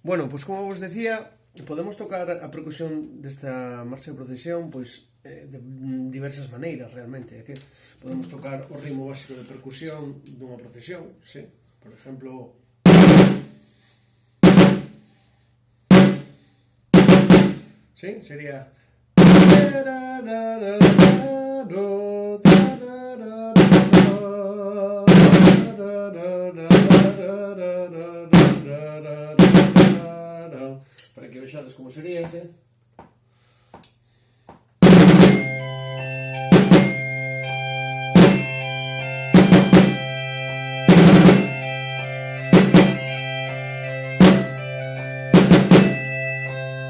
Bueno, pois como vos decía, podemos tocar a percusión desta marcha de procesión de diversas maneiras realmente. É dicir, podemos tocar o ritmo básico de percusión dunha procesión, sí? Por exemplo, sí? Sería para que vexades como sería, sí?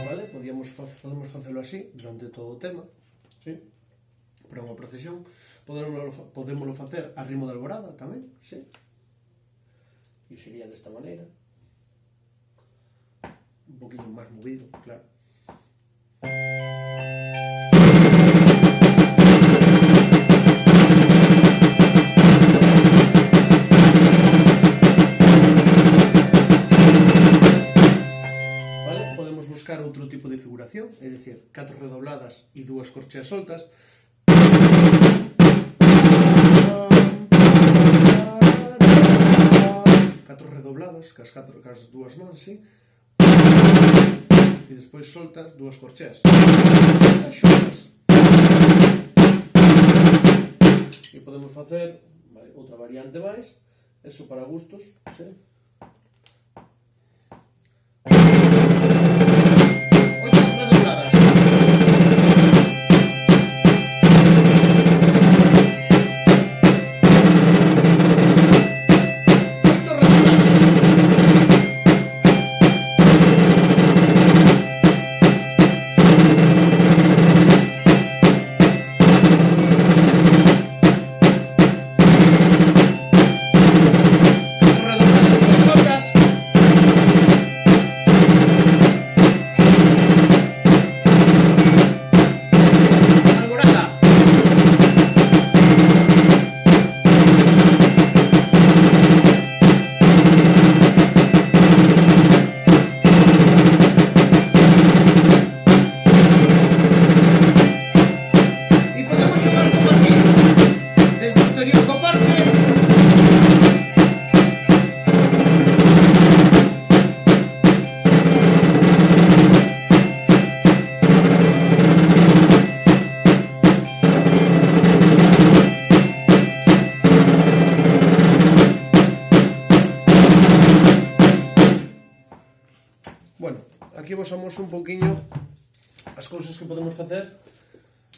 Vale? Podemos facelo así durante todo o tema, sí? Para unha procesión podémoslo facer a ritmo de alborada tamén, sí? E sería desta maneira, un poquinho máis movido, claro. Vale? Podemos buscar outro tipo de figuración, é dicir, 4 redobladas e 2 corcheas soltas. Redobladas, cas dúas mans, sí? E despois soltas, 2 corcheas. Soltas, xuntas. E podemos facer outra variante máis, eso para gustos, sí? 8 redobladas. Bueno, aquí vos amos un pouquiño as cousas que podemos facer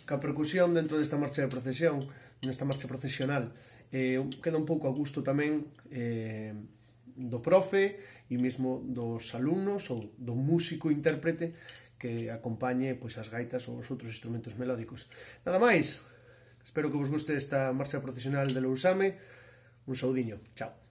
ca percusión dentro desta marcha de procesión, nesta marcha procesional. Queda un pouco a gusto tamén do profe e mesmo dos alumnos ou do músico intérprete que acompañe pois, as gaitas ou os outros instrumentos melódicos. Nada máis, espero que vos guste esta marcha procesional de Lousame. Un saudiño, chao.